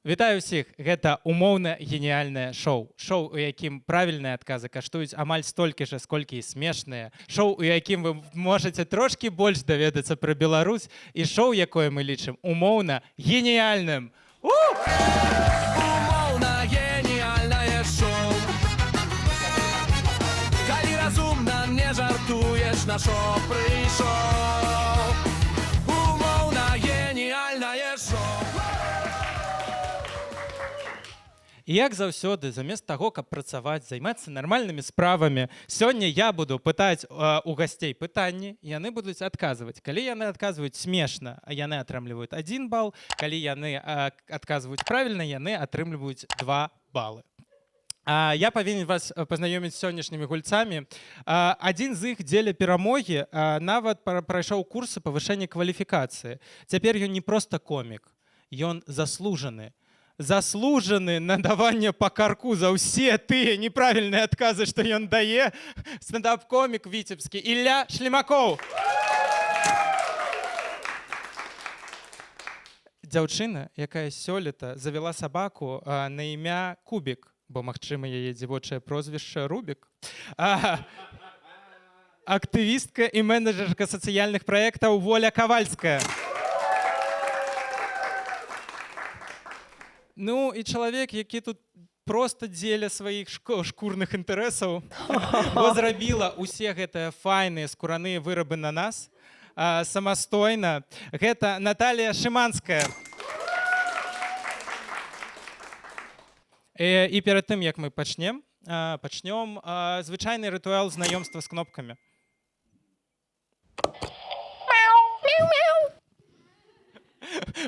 Вітаю ўсіх, гэта умоўна геніяльнае шоу. Шоу, у якім правільныя адказы каштуюць амаль столькі ж, сколькі і смешныя. Шоу, у якім вы можаце трошкі больш даведацца пра Беларусь, і шоу, якое мы лічым умоўна геніяльным. Умоўна геніяльнае шоу. Калі разумна не жартуеш, на шоу прыйшоў. Умоўна геніяльнае шоу. І як заўсёды, замест таго, каб працаваць, займацца нармальнымі справамі, сёння я буду пытаць у гасцей пытанні, яны будуць адказваць. Калі яны адказваюць смешна, яны атрымліваюць 1 бал, калі яны адказваюць правільна, яны атрымліваюць 2 балы. Я павінен вас пазнаёміць з сённяшнімі гульцамі. Адзін з іх дзеля перамогі нават прайшоў курсы павышэння кваліфікацыі. Цяпер ён не проста комік, ён заслужаны. Заслужаны на даванне па карку за ўсе тыя неправільныя адказы, што ён дае. Стендап-комік віцебскі Ілля Шлемакоў. Дзяўчына, якая сёлета завяла сабаку на імя Кубік, бо, магчыма, яе дзявочае прозвішча Рубік. Актывістка і менеджерка сацыяльных праектаў Воля Кавальская. Ну, і чалавек, які тут проста дзеля сваіх шкурных інтарэсаў зрабіла ўсе гэтыя файныя скураныя вырабы на нас самастойна. Гэта Наталія Шыманская. І перад тым, як мы пачнем звычайны рытуал знаёмства з кнопкамі.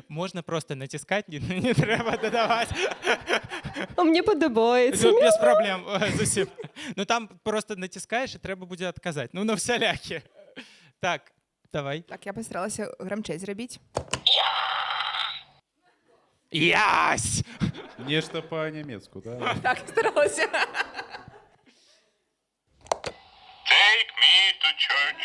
Можна просто націскаць, не трэба дадаваць. Мне падабаецца. Без праблем зусім. Ну там просто націскаеш і трэба будзе адказаць. Ну на всялякі. Так, давай. Так, я постаралася грамчэй зрабіць. Ясь! Нешта па-нямецку, да? Так, старалася. Take me to church.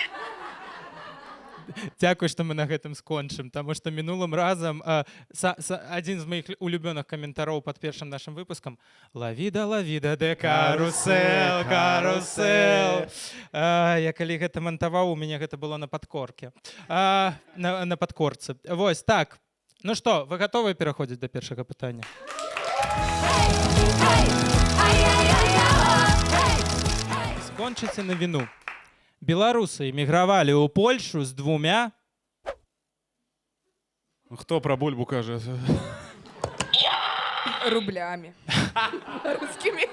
Дзякуй, што мы на гэтым скончым, таму што мінулым разам адзін з маіх улюбёных каментароў пад першым нашым выпускам «Лавіда, лавіда, де карусел, карусел». Я калі гэта мантаваў, у мяне гэта было на падкорке. На падкорцы. Вось, так. Ну што, вы гатовыя пераходзіць да першага пытання? Скончыце на віну. Беларусы эмігравалі ў Польшу з 2... Хто пра бульбу кажа? Рублямі. Рускімі.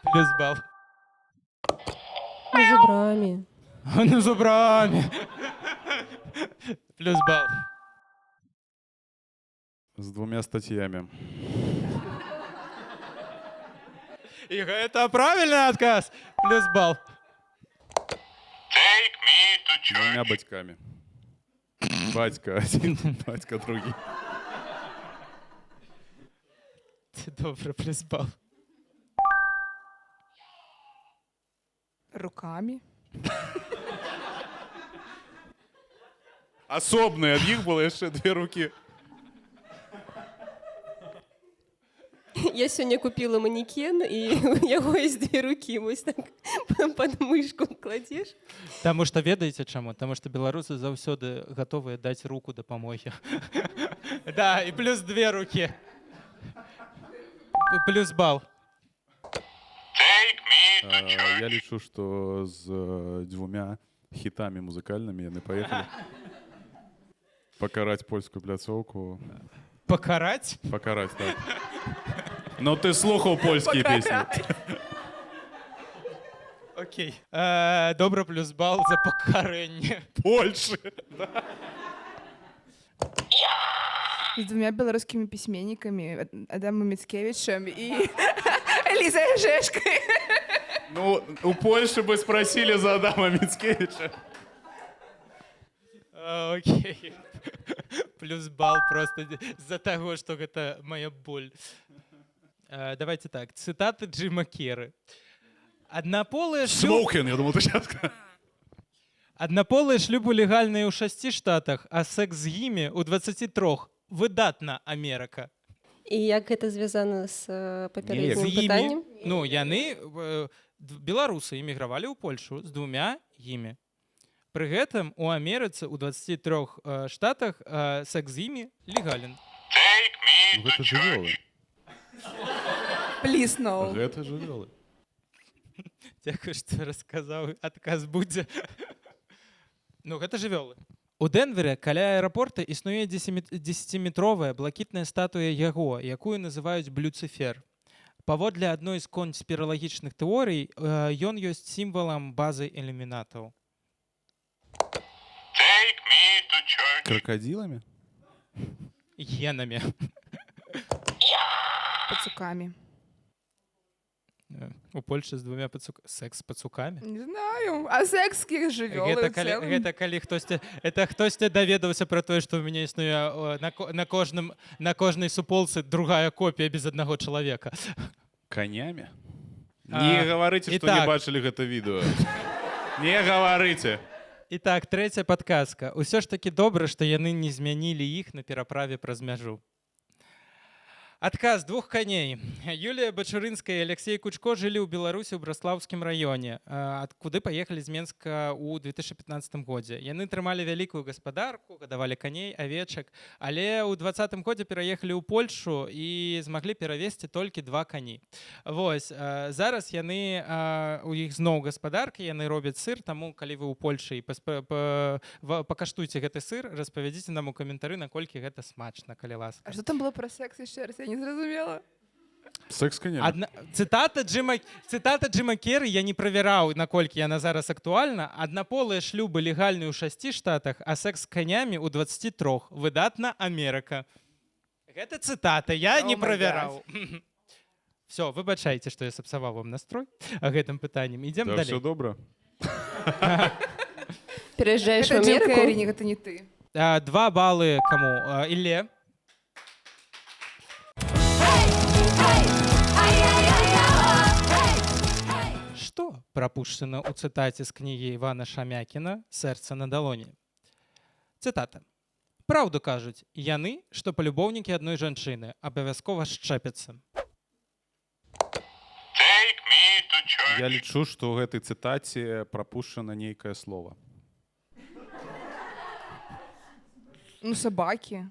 Плюс бал. Зубрамі. Ну, зубрамі. Плюс бал. З 2 статьямі. І гэта правільны адказ. Плюс бал. Take me to church. 2 бацькамі. Бацька адзін, бацька другі. Добре, плюс бал. Рукамі. Асобныя, ад іх было яшчэ 2 рукі. Я сёння купіла манекен, і у яго ёсць 2 рукі. Вось так пад мышку кладзеш. Таму што ведаеце чаму? Таму што беларусы заўсёды гатовыя даць руку дапамогі. Да, і плюс 2 рукі. Плюс бал. Take me to church. Я лічу, што з 2 хітамі музыкальнымі яны паехалі пакараць польскую пляцоўку. Пакараць? Пакараць, так. Ну ты слухаў польскія песні. Окей. Добра, плюс бал за пакарэнне. Польшы. З 2 беларускімі пісьменнікамі Адамом Міцкевічем і Лізай Жешкай. Ну, у Польшы бы спросили за Адама Міцкевіча. Окей. Плюс бал просто з-за таго, што гэта моя боль. Давайте так. Цытаты Джима Керры. Аднаполыя Смоукен, я думал, ты сейчас скажешь. Аднаполыя шлюбы легальныя ў 6 штатах, а секс з імі ў 23. выдатна Америка. І як гэта звязана з З папярэднім імі, пытаннем? ну, яны, беларусы эмігравалі ў Польшу з 2 імі. Пры гэтым у Амерыцы ў 23 штатах секс з імі легален. Take me Ну, to гэта жывёлы. church. Please no. Гэта жывёлы. Дзякую, што расказаў, адказ будзе. Ну, гэта жывёлы. У Дэнвере каля аэрапорта існуе 10-метровая блакітная статуя яго, якую называюць Блюцифер. Паводле адной з конспіралагічных тэорый, ён ёсць сімвалам базы ілюмінатаў. Take me to church. Крокодиламі? Генамі. Пацуками. У Польшы з 2 секс з пацукамі. Не знаю. А секс каких жывёлы Гэта ў калі, цэлым? гэта калі хтосьці даведаўся пра тое, што ў мяне існуе на кожнай суполцы другая копія без аднаго чалавека. Канямі? Не гаварыце, і што не так. бачылі гэта відэо. Не гаварыце. І так, трэцяя падказка. Усё ж такі добра, што яны не змянілі іх на пераправе праз мяжу. Адказ 2 коней. Юлія Бачурынская і Алексей Кучко жылі ў Беларусі ў Браслаўскім раёне, адкуды паехалі з Менска ў 2015 годзе. Яны трымалі вялікую гаспадарку, гадавалі каней, авечак, але ў 2020 годзе пераехалі ў Польшу і змаглі перавезці толькі 2 кані. Вось, зараз яны, у іх зноў гаспадарка, яны робяць сыр, таму калі вы ў Польшы і пакаштуйце гэты сыр, распавядзіце нам у каментары, наколькі гэта смачна, калі ласка. А что там было про секс еще раз? Я не зразумела. Секс канямі. Цытата Джима Керрі, я не правяраў, наколькі яна зараз актуальна. Аднаполыя шлюбы легальны ў 6 штатах, а секс з канямі ў 23. Выдатна Америка. Гэта цытата, я не my правяраў. Все, выбачайце, што я сапсаваў вам настрой гэтым пытаннем. Ідзем Да, далей. все добра. Переезжаешь в Это Джим Америку? Керри, это не ты. 2 балы каму? Ілле. Што прапушчана ў цытаце з кнігі Івана Шамякіна «Сэрца на далоні»? Цытата. Праўду кажуць, яны, што палюбоўнікі адной жанчыны, абавязкова шчэпяцца. Take me to church. Я лічу, што ў гэтай цытаце прапушчана нейкае слово. Ну, собаки.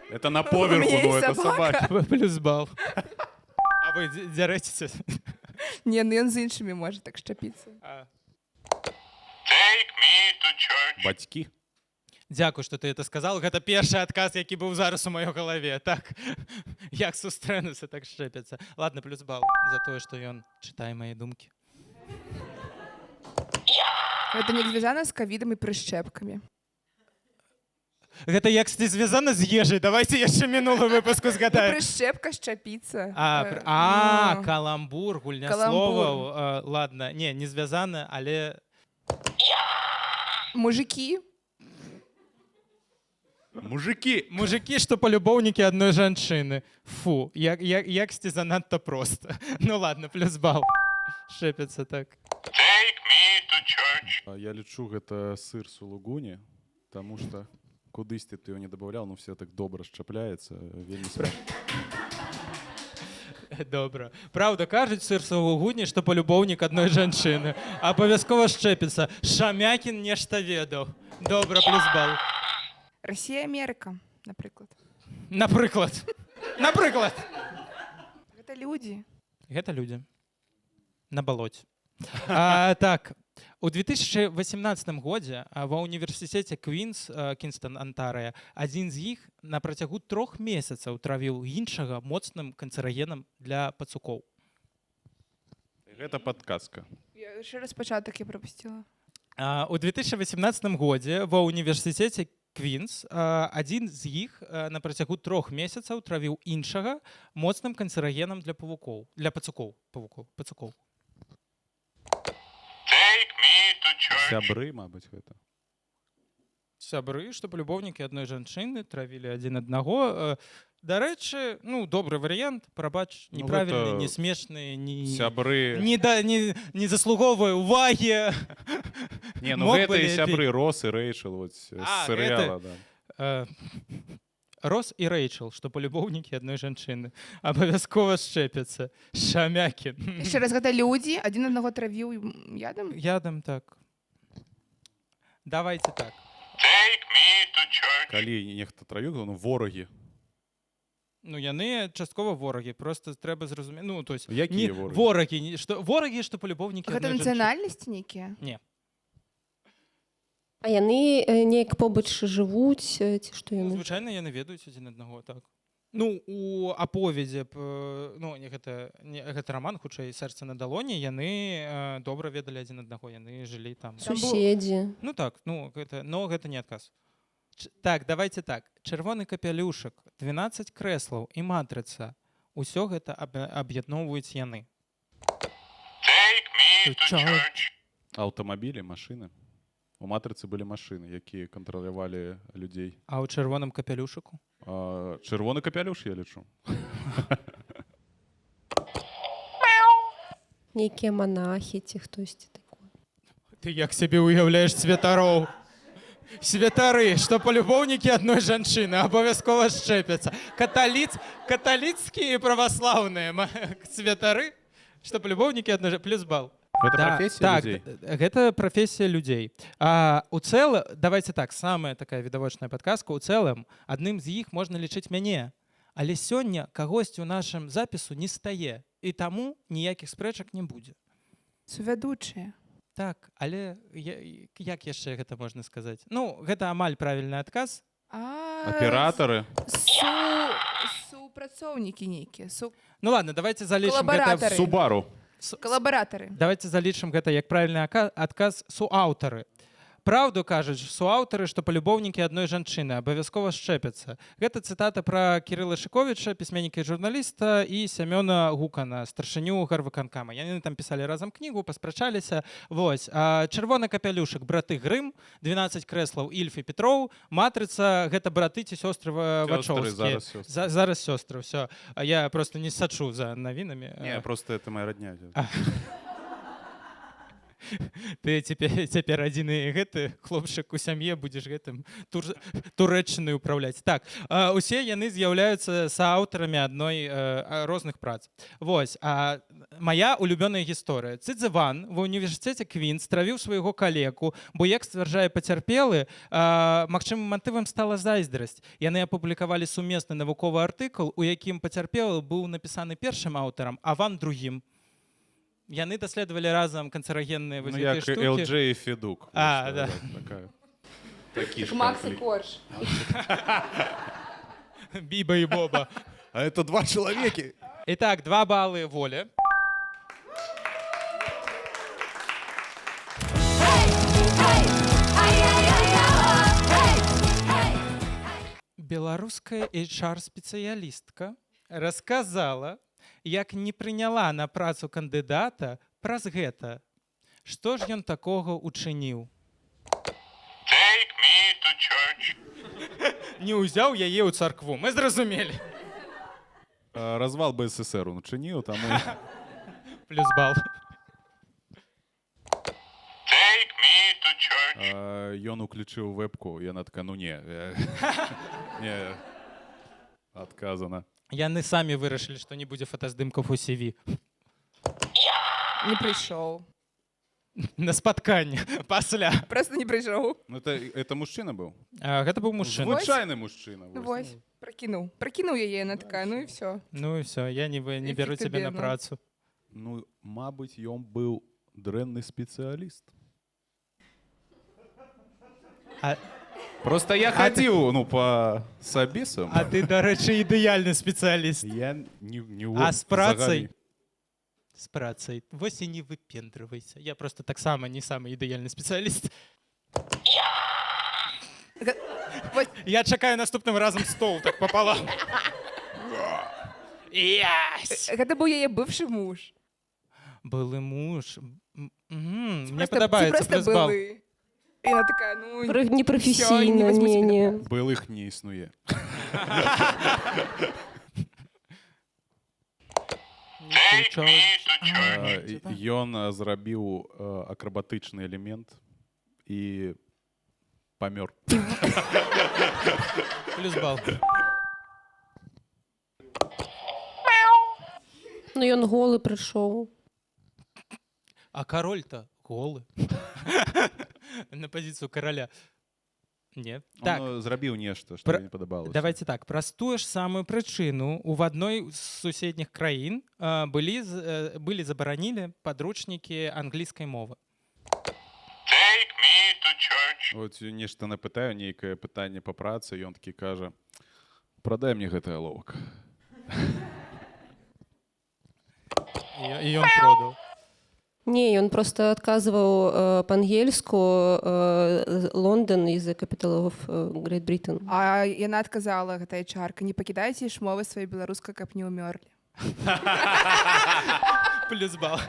Это на поверху, меня но есть это собака. собаки. Плюс бал. А вы дзярэцеся? Не, ну ён з іншымі можа так шчапіцца. Take me to church. Бацькі. Дзякую, што ты это сказал. Гэта першы адказ, які быў зараз у маёй галаве. Так, як сустрэнуцца, так шчэпяцца. Ладно, плюс бал за тое, што ён чытае мае думкі. Гэта не звязана з ковідам і прышчэпкамі. Гэта як звязана з ежай. Давайте яшчэ мінулы выпуску Ну, згадаем. прышчэпка, шчапіцца. Ну, Каламбур, гульня Каламбур. словаў. Ладно, не звязана, але... Мужики. Мужики. што палюбоўнікі адной жанчыны. Фу, яксьці занадта проста. Ну ладно, плюс бал. Шэпяцца так. Take me to church. Я лічу, гэта сыр сулугуні, таму што кудысьці ты его не добавлял, но все так добра шчапляецца, вельмі смачна. Добра. Праўда, кажуць сыр сулугуні, што палюбоўнік адной жанчыны. Абавязкова шчэпіцца. Шамякін нешта ведаў. Добра, плюс бал. Россия, Америка, напрыклад. Напрыклад. Гэта людзі. Гэта людзі. На балоце. Так, у 2018 годзе ва ўніверсітэце Кінстон, Онтарыя, адзін з іх на працягу 3 месяцаў травіў іншага моцным канцэрагенам для пацукоў. Гэта падказка. Яшчэ раз пачатак я прапусціла. У 2018 годзе ва ўніверсітэце Квінс адзін з іх на працягу 3 месяцаў травіў іншага моцным канцэрагенам для пацукоў. Take me to church. Сябры, мабыць, гэта. Сябры, што палюбоўнікі адной жанчыны травілі адзін аднаго. Дарэчы, ну, добры варыянт, прабач, неправільны, гэта не смешны, Сябры. не заслуговвае увагі. Не, ну Мог гэта бы і лепей. сябры Рос і Рэйчел вот з А, серыяла, да. Рос і Рэйчел, што палюбоўнікі адной жанчыны. Абавязкова шчэпяцца. Шамякі. Яшчэ раз, гэта людзі, адзін аднаго травіў ядам? Ядам так. Давайте так. Take me to church. Калі нехта травіў, ну ворагі. Ну, яны часткова ворагі, просто трэба зразумець. Ну, то есть, Якія не ворагі? ворагі, што палюбоўнікі Гэта адной жанчыны. нацыянальнасці нейкія? Не. А яны неяк побач жывуць, ці што Ну, яны? звычайна яны ведаюць адзін аднаго, так. Ну, у аповедзе, ну, гэта роман, хутчэй, «Сэрца на далоні», яны добра ведалі адзін аднаго, яны жылі там. Суседзі. Ну так, но гэта не адказ. Так, давайте так. Чырвоны капялюшак, 12 крэслаў і матрыца. Усё гэта аб'ядноўваюць яны. Take me to Church. church. Аўтамабілі, машыны. У матрыцы былі машыны, якія кантралявалі людзей. А ў чырвоным капялюшыку? Чырвоны капялюш, я лічу. Нейкія манахі ці хтосьці такое. Ты як сябе уяўляеш святароў? Святары, што палюбоўнікі адной жанчыны абавязкова шчэпяцца. Каталіцкія і праваслаўныя святары, што палюбоўнікі адной жанчыны. Плюс бал. Гэта Да, прафесія так, людзей? гэта прафесія людзей. У цэлым, давайте так, самая такая відавочная падказка, у цэлым адным з іх можна лічыць мяне. Але сёння кагосьці ў нашым запісу не стае, і таму ніякіх спрэчак не будзе. Сувядучыя. Так, але як яшчэ гэта можна сказаць? Ну, гэта амаль правільны адказ. Аператары. Супрацоўнікі нейкія. Ну ладно, давайте залічым Калабаратары. гэта... Субару. Калабаратары. Давайте залічым гэта як правільны адказ суаўтары. Праўду кажуць суаўтары, што палюбоўнікі адной жанчыны абавязкова шчэпяцца. Гэта цытата пра Кірыла Шыковіча, пісьменніка і журналіста, і Сямёна Гукана, старшыню гарвыканкама. Яны там пісалі разам кнігу, паспрачаліся. Вось. Чырвоны капялюшак, браты Грым, 12 крэслаў, Ільф і Петроў, матрыца, гэта браты ці сёстры Вачоўскія. Зараз сёстры, ўсё. Я просто не сачу за навінамі. Не, просто это моя родня. Ты цяпер адзіны гэты хлопчык у сям'і будзеш гэтым турэччынай управляць. Так, усе яны з'яўляюцца сааўтарамі адной розных прац. Вось, мая улюбёная гісторыя. Цзэцзэван ва ўніверсітэце Квінс травіў свайго калеку, бо, як сцвярджае пацярпелы, магчымым матывам стала зайздрасць. Яны апублікавалі сумесны навуковы артыкул, у якім пацярпелы быў напісаны першым аўтарам, а Ван другім. Яны даследавалі разам канцэрагенныя Ну, гэтыя як штукі. LJ і Федук. Да. Такі ж Макс і конфлікт. Корж. Біба і Боба. А это два чалавекі. Итак, 2 балы Воле. Беларуская HR-спецыялістка расказала, як не прыняла на працу кандыдата праз гэта. Што ж ён такога учыніў? Take me to church. Не ўзяў яе ў царкву. Мы зразумелі. Развал БССР он учыніў, таму... Плюс бал. Take me to church. Ён уключыў вебку, яна такая, ну не. Не, адказана. Яны самі вырашылі, што не будзе фотаздымкаў у CV. Не прыйшоў. На спатканне пасля. Просто не прыйшоў. Ну это мужчына быў? Гэта быў мужчына. Звычайны мужчына. Вось, пракінуў. Пракінуў яе, яна такая, ну і все. Ну і все, я не беру цябе на бедна. працу. Ну, мабыць, ён быў дрэнны спецыяліст. Просто я хадзіў, ну, па сабесам. А ты, дарэчы, ідэальны спецыяліст. Я не А з працай? З працай. Вось і не выпендрывайся. Я просто таксама не самы ідэальны спецыяліст. Я чакаю наступным разам стол так пополам. Гэта быў яе быўшы муж. Былы муж. Мне Ці падабаецца проста плюс бал. былы. І яна такая, ну... Непрафесійна, не. Былых не існуе. Take me to church. Ён зрабіў акрабатычны элемент і памёр. Плюс бал. Ну ён голы прыйшоў. А король-то голы. На позицию короля. Нет. Так, Он зрабіў нешта, што Пра- не падабалася. давайте так. Простую ж самую причину. У одной из соседних краин были заборонили подручники английской мовы. Take me to church. От нешта напытаю, нейкае пытанне па працы, ён такі кажа: прадай мне гэты аловак. И он продал. Не, ён просто адказваў па-ангельску Лондон is the capital of Great Britain. А яна адказала, гэтая чарка, не пакідайце ж мовы сваёй беларускай, каб не ўмёрлі. Плюс бал.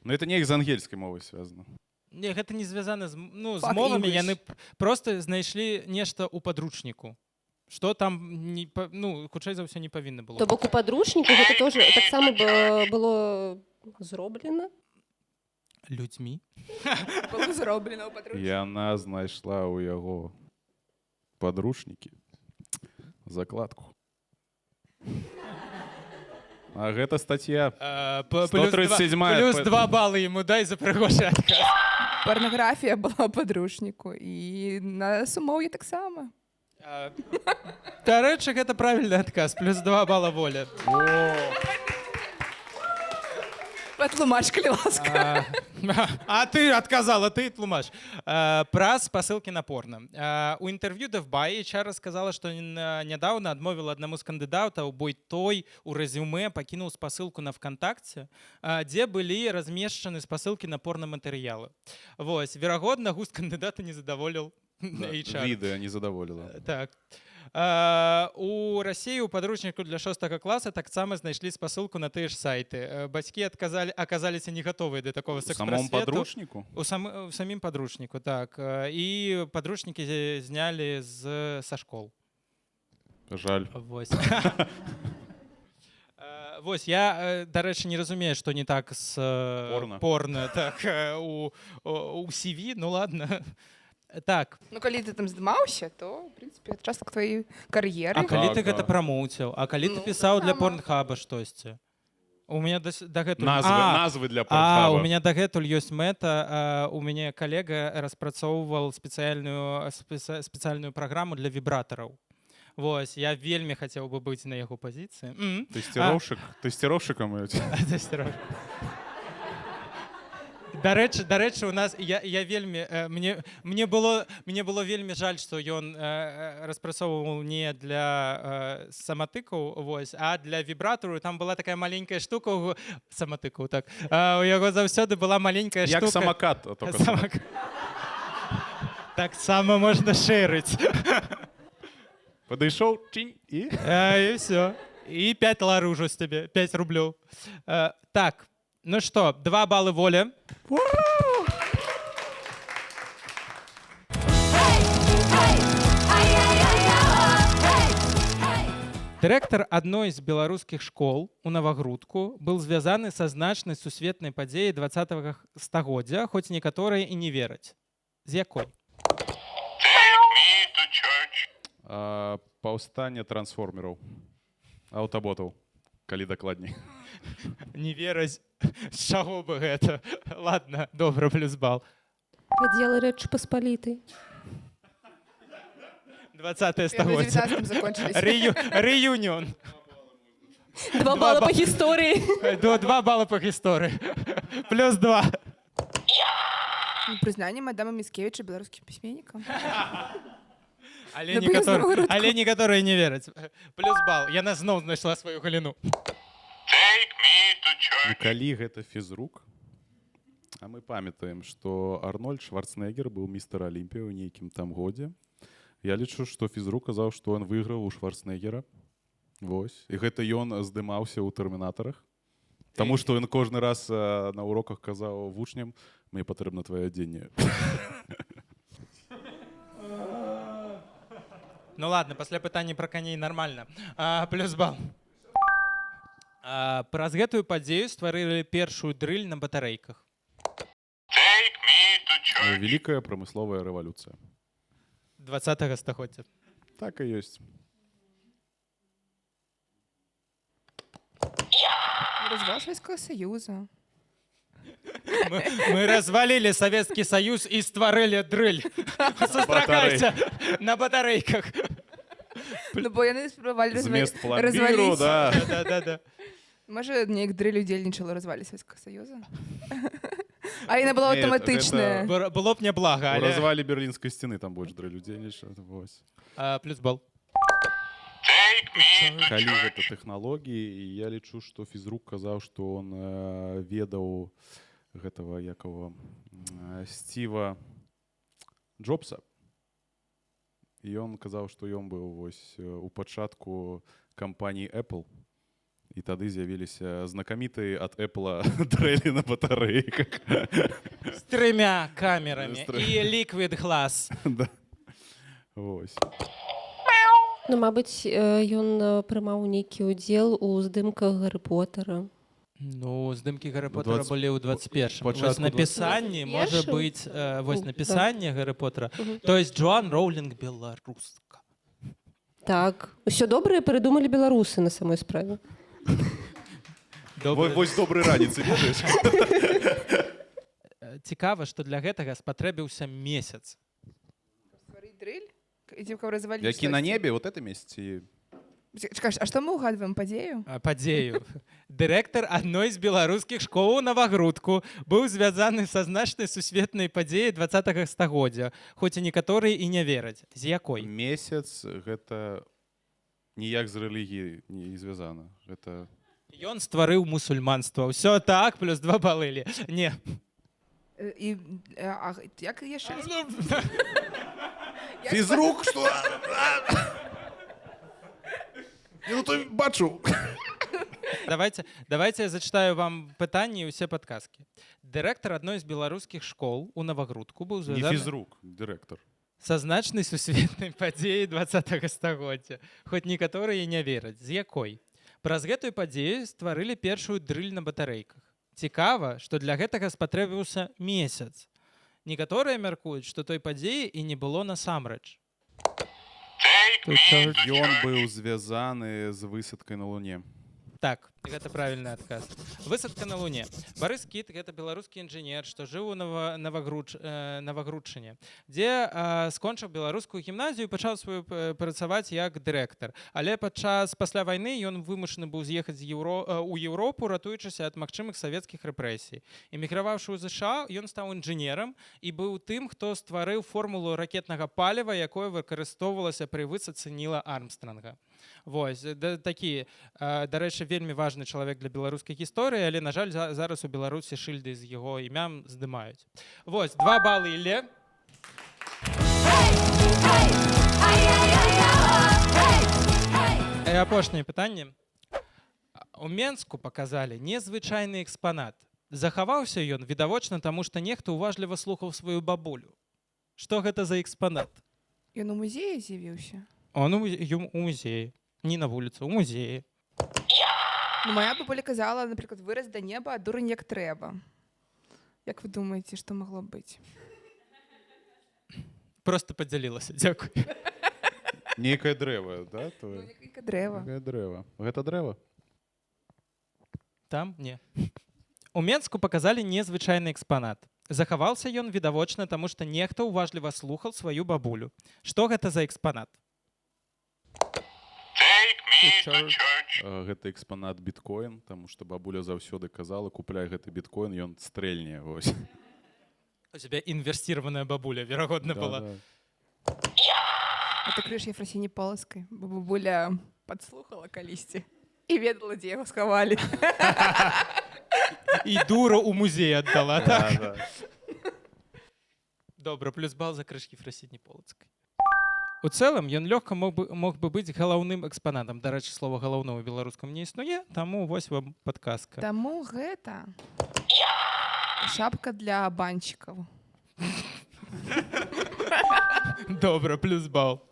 Ну это неяк з ангельскай мовай звязана. Не, гэта не звязана з, ну, з Fuck мовамі, English. яны просто знайшлі нешта ў падручніку. Што там не, ну, хутчэй за ўсё не павінна было. То бок у падручніку гэта тоже таксама было зроблена. Людзьмі. Было зроблена ў падручніку. Яна знайшла ў яго падручнікі закладку. А гэта статья. 137-я. Плюс 2 балы ему дай за прыгожы адказ. Парнаграфія была ў падручніку і на сумоўе таксама. Дарэчы, гэта правільны адказ. Плюс 2 бала воля. Патлумач, калі ласка. А ты отказала, ты тлумаш. Пра спасылкі на порно. У інтэрв'ю Девбай HR сказала, што нядаўна адмовіла аднаму з кандыдатаў, бо той у рэзюме пакінуў спасылку на ВКонтакце, дзе былі размешчаны спасылкі на порнаматэрыялы. Вось, верагодна, густ кандыдата не задаволіў HR. Відэа не задаволіла. Так. У России у падручніку для 6 класа таксама знайшлі спасылку на тыя ж сайты. Бацькі аказаліся не гатовыя да такого У самом сэкспрэс-свету. падручніку? У самім падручніку, так. І падручнікі знялі са школ. Жаль. Вось. Вось, я, дарэчы, не разумею, што не так з порно. Так, у CV, ну ладно. Так. Ну, калі ты там здымаўся, то, в прынцыпе, это частка твоей кар'еры. А калі ты Так, гэта так. прамоўціў? А калі ты Ну, пісаў для таксама. порнхаба штосьці? У меня дагэтуль... Назвы для у порнхаба. меня дагэтуль ёсць мэта. У мяне калега распрацоўваў спецыяльную праграму для вібратараў. Вось, я вельмі хацеў бы быць на яго пазіцыі. Тэсціроўшчыкам. Дарэчы, у нас я вельмі мне было вельмі жаль, што ён распрацоўваў не для саматыкаў, вось, а для вібратару. Там была такая маленькая штука саматыкаў, так. У яго заўсёды была маленькая штука. Як самакат. Таксама можна шэрыць. Падышоў, чынь, і? І все. І 5 лар ужо з тебе, 5 рублёў. Так, ну што, 2 балы воля. Дырэктар адной з беларускіх школ у Навагрудку был звязаны са значнай сусветнай падзеяй 20-го стагоддзя, хоць некаторыя і не вераць. З якой? Take me to church. Паўстанне трансформераў. Аўтаботаў, калі дакладней. Не вераць. З чаго бы гэта? Ладно, добра, плюс бал. Падзелы Рэчы Паспалітай. 20-е В стагоддзя. 19-м закончились. Реюнион. 2 бала па гісторыі. 2 бала по гісторыі. Плюс 2. Прызнанне Адама Міцкевіча беларускім пісьменнікам. Але На Навагрудку. некаторыя не вераць. Плюс бал. Яна зноў знайшла сваю галіну. Take me to church. Калі гэта фізрук, а мы памятаем, што Арнольд Шварценеггер быў містер Алімпія ў нейкім там годзе. Я лічу, што фізрук казаў, што ён выйграў у Шварценеггера. Вось. І гэта ён здымаўся ў тэрмінатарах. Таму што ён кожны раз на уроках казаў вучням: мне патрэбна твоё адзенне. Ну ладно, пасля пытання пра каней нармальна. Плюс бал. Праз гэтую падзею стварылі першую дрыль на батарэйках. Take me to church. Великая промысловая революция. 20-го стагоддзя. Так и есть. Развал Советского Союза. Мы развалили Советский Союз и стварылі дрыль. Сустракайся на батарейках. Ну, бо яны спрабавалі Змест пломбіру, разваліць. да. Да-да-да. Можа, неяк дрыль удзельнічала ў развале Советского Союза? А яна была Нет, аўтаматычная. Было б няблага, У але... развале Берлинской стены там больше для людей лишь. Плюс бал. Take me to Калі гэта church. тэхналогіі, і я лічу, што фізрук казаў, што он ведаў гэтага якого Стива Джобса. І ён казаў, што ён быў вось у пачатку кампаніі Apple. І тады з'явіліся знакамітыя ад Apple дрэлі на батарэйках. З 3 камерамі З тры- і Liquid Glass. Да. Вось. Ну, мабыць, ён прымаў нейкі ўдзел у здымках Гарры Поттера. Ну, здымкі Гарры Поттера 20 былі ў 21-м. Вось пачатку напісанне, можа 21-м? быць, вось Да. напісанне Гарры Поттера. То есть Джоан Роулінг беларуска. Так, усё добрае прыдумалі беларусы на самой справе. Вось добры раніцы, ведаеш? Цікава, што для гэтага спатрэбіўся месяц. Стварыць дрыль? Ідзі, каб разваліць Які на штосьці. небе, вот это месяц. Чакай, а што мы ўгадваем, падзею? Падзею. Дырэктар адной з беларускіх школ у Навагрудку быў звязаны са значнай сусветнай падзеяй 20-го стагоддзя, хоць і некаторыя і не вераць. З якой? Месяц гэта ніяк з рэлігіяй не звязана. Гэта Ён стварыў мусульманства. Ўсё так, плюс 2 балы. Не. І як яшчэ? фізрук, што? Ну то бачу. Давайте я зачитаю вам пытанні і ўсе падказкі. Дырэктар адной з беларускіх школ у Навагрудку быў Не звязаны фізрук, дырэктар. са значнай сусветнай падзеяй 20-го стагоддзя, хоць некаторыя не вераць. З якой? Праз гэтую падзею стварылі першую дрыль на батарэйках. Цікава, што для гэтага спатрэбіўся месяц. Некаторыя мяркуюць, што той падзеі і не было насамрэч. Take me to Ён church. быў звязаны з высадкай на Луне. Так, гэта правільны адказ. Высадка на Луне. Барыс Кіт — гэта беларускі інжынер, што жыў у Навагрудчыне, дзе скончыў беларускую гімназію і пачаў сваю працаваць як дырэктар. Але пасля вайны ён вымушаны быў з'ехаць у Еўропу, ратуючыся ад магчымых савецкіх рэпрэсій. Эміграваўшы ў ЗША, ён стаў інжынерам і быў тым, хто стварыў формулу ракетнага паліва, якое выкарыстоўвалася пры высадцы Ніла Армстронга. Вось, такі, дарэчы, вельмі важны чалавек для беларускай гісторыі, але, на жаль, зараз у Беларусі шыльды з яго імям здымаюць. Вось, 2 балы Ілле. І апошняе пытанне. У Менску паказалі незвычайны экспанат. Захаваўся ён, відавочна, таму што нехта уважліва слухаў сваю бабулю. Што гэта за экспанат? Ён у музеі з'явіўся. Он у музеі. Не на вуліцу, у музеі. Ну, моя бабуля казала, напрыклад, вырас да неба, а дурань як трэба. Як вы думаеце, што магло б быць? Просто падзялілася. Дзякуй. Нейкае дрэва, да? Некалькі дрэва. Нейкае дрэва. Гэта дрэва? Там? Не. У Менску паказалі незвычайны экспанат. Захаваўся ён, відавочна, таму што нехта уважліва слухаў сваю бабулю. Што гэта за экспанат? Take me to Church. church. Гэта экспанат біткоін, таму што бабуля заўсёды казала, купляй гэты біткоін, ён стрэльне. Вось. У цябе інвесціраваная бабуля, верагодна, была. Это крыш Ефросіні Полоцкай, бо бабуля падслухала калісьці і ведала, дзе яго схавалі. І дуру ў музей аддала, так? Да. Добра, плюс бал за крыш Ефросіні Полоцкай. У цэлым, ён лёгка мог бы быць галаўным экспанатам. Дарэчы, слова галаўнога ў беларускам не існуе, таму вось вам падказка. Таму гэта шапка для банчыкаў. Добра, плюс бал.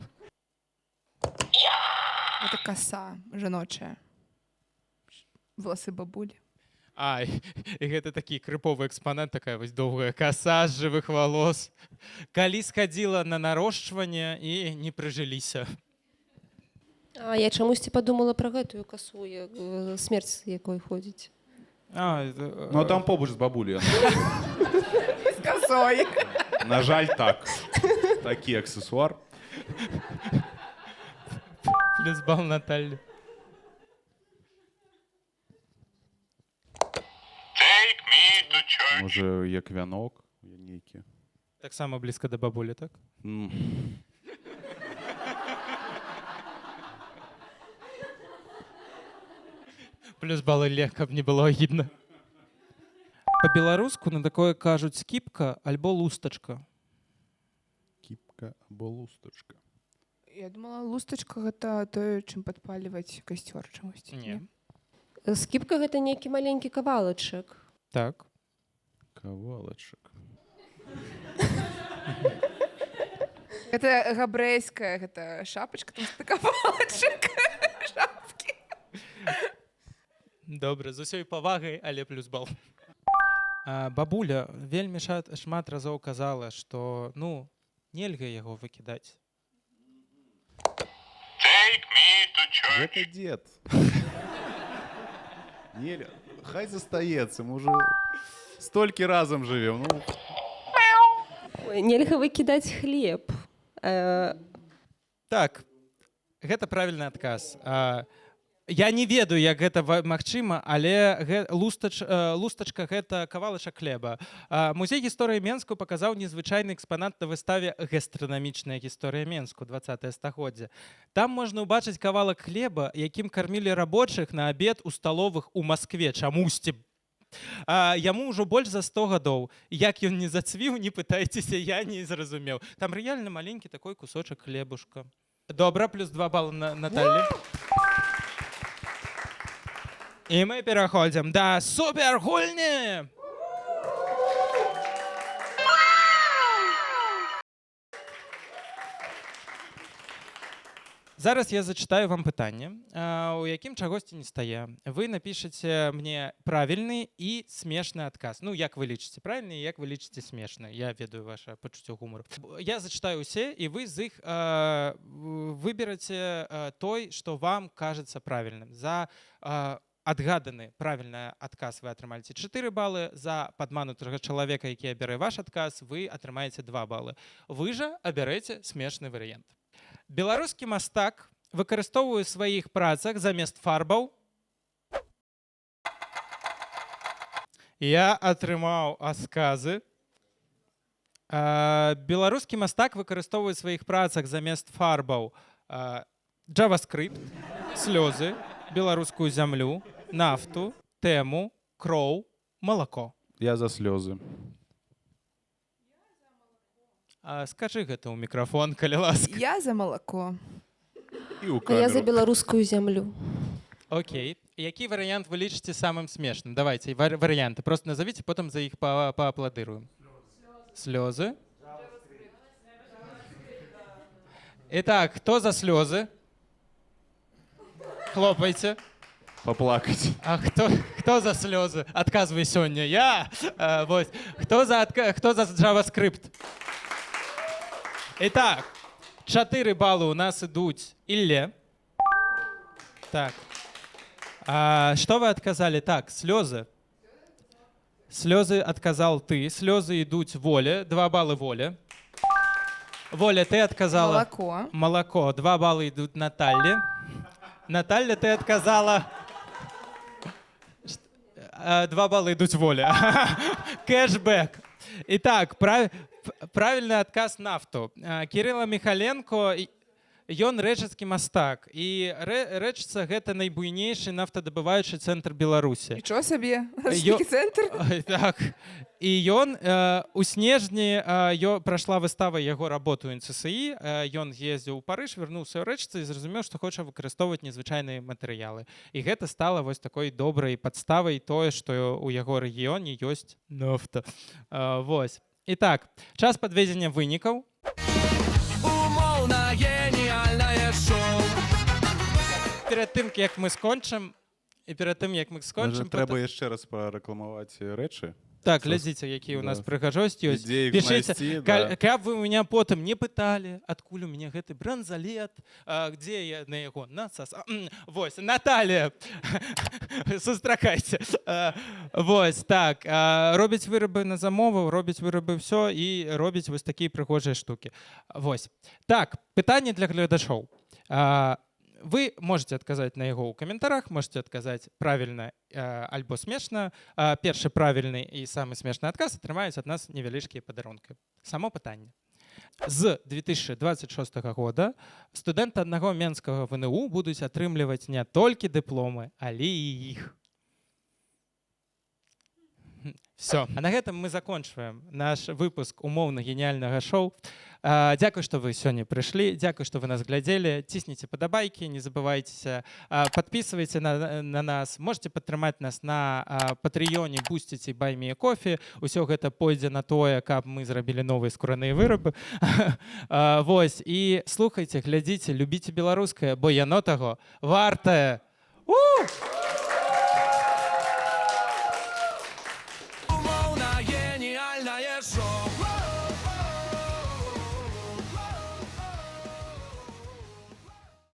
Гэта каса жаночая. Воласы бабулі. А, і гэта такі крыповы экспанат, такая вось доўгая каса з жывых валос. Калі схадзіла на нарошчванне і не прыжыліся. А я чамусьці падумала пра гэтую касу, смерць з якой ходзіць. Ну, а там побач з бабулей. З косой. На жаль, так. Такі аксесуар. Плюс бал Наталі. Take me to church. Може, як вянок нейкі. Таксама блізка да бабулі, так? Плюс бал Ілле, каб не было агідна. Па-беларуску на такое кажуць скіпка альбо лустачка. Кіпка або лустачка. Я думала, лустачка гэта тое, чым падпальваць касцёр чамусьці. Не. Скіпка гэта нейкі маленькі кавалачак. Так. Кавалачак. Гэта габрэйская, гэта шапачка, там што кавалачак. Шапкі. Добра, з усёй павагай, але плюс бал. Бабуля вельмі шмат разоў казала, што, ну, нельга яго выкідаць. Take me to church. Гэта дзед. Неля, хай застаецца, мы ўжо столькі разам жывем. Ну, Нельга выкідаць хлеб. Так, гэта правільны адказ. Я не ведаю, як гэта магчыма, але лустачка гэта кавалачак хлеба. Музей гісторыі Менску паказаў незвычайны экспанат на выставе «Гастранамічная гісторыя Менску» 20-е стагоддзя. Там можна ўбачыць кавалак хлеба, якім кармілі рабочых на абед у сталовых у Маскве. Чамусьці. Яму ўжо больш за 100 гадоў. Як ён не зацвіў, не пытайцеся, я не зразумеў. Там рэальна маленькі такой кусочак хлебушка. Добра, плюс 2 балы на Наталі. І мы пераходзім да супергульні! Зараз я зачитаю вам пытанне, у якім чагосьці не стае. Вы напішаце мне правільны і смешны адказ. Ну, як вы лічыце правільны і як вы лічыце смешны. Я ведаю ваше пачуццё гумару. Я зачитаю усе, і вы з іх выбераце той, што вам кажацца правільным. За адгаданы правільны адказ вы атрымаеце 4 балы, за падманутага чалавека, які абярэ ваш адказ, вы атрымаеце 2 балы. Вы жа абярэце смешны варыянт. Беларускі мастак выкарыстоўвае ў сваіх працах замест фарбаў. Я атрымаў адказы. Беларускі мастак выкарыстоўвае ў сваіх працах замест фарбаў JavaScript, слёзы, беларускую зямлю, нафту, тэму, кроў, малако. я за слёзы. Скажы гэта ў мікрафон, калі ласка. Я за малако. І ў А я за камеру. беларускую зямлю. Окей. Які варыянт вы лічыце самым смешным? Давайте варыянты. Просто назовите, потом за іх пааплодыруем. Слёзы. Итак, хто за слёзы? Хлопайте. Паплакаць. А хто за слёзы? Адказвай сёння. Я. Вось. Хто за JavaScript? Итак, 4 балы у нас ідуць Ілле. Так. Што вы адказалі? Так, слёзы. Слёзы адказал ты. Слёзы ідуць Воле. 2 балы Воле. Воля, ты адказала... Малако. Малако. 2 балы ідуць Наталле. Наталья, ты адказала... 2 балы ідуць Воле. Кэшбэк. Итак, правильный адказ нафту. Кирилла Михаленко, ён рэчыцкі мастак. І рэчыца гэта найбуйнейшы нафтадабываючы цэнтр Беларусі. Нічого собі. Такий центр. Так. І ён у снежні прайшла выстава яго работы ў НЦСІ. Ён ездзіў у Парыж, вярнуўся ў рэчыцы і зразумеў, што хоча выкарыстоўваць незвычайныя матэрыялы. І гэта стала вось такой добрай падставай тое, што ў яго рэгіёне ёсць нафта. Вось. Итак, час подведения вынікаў. Умоўна гениальнае шоу. Перад тым, як мы скончым, І перед тим, як ми Може, скончимо, треба яшчэ раз парэкламаваць рэчы. так, Що глядзіце, які у нас да. прыгажосць ёсць. Ідзе іх Пішыце, знайсці, да. каб вы меня потым не пыталі, адкуль у мяне гэты бранзалет, дзе я на яго вось, Наталія, сустракайце. Вось, так, робіць вырабы на замову, робіць вырабы ўсё і робіць вось такія прыгожыя штукі. Вось. Так, пытанне для гледачоў. Вы можете отказать на его в комментариях, можете отказать правильно альбо смешно. Перший правильный и самый смешный отказ атрымаюць от нас невялічкія падарункі. Само пытанне. З 2026 года студэнты аднаго менскага ВНУ будуць атрымліваць не толькі дыпломы, але і іх. Все. А на гэтым мы закончваем наш выпуск умоўна гениальнага шоу. Дзякуй, што вы сёння прыйшлі. Дзякуй, што вы нас глядзелі. Цісніце падабайкі, не забывайцеся. Падпісвайце на нас. Можете падтрымаць нас на Патрыёне, Бусціце, Баймі кофе. Усё гэта пойдзе на тое, каб мы зрабілі новыя скураныя вырабы. Вось. І слухайце, глядзіце, любіце беларускае, бо яно таго вартае.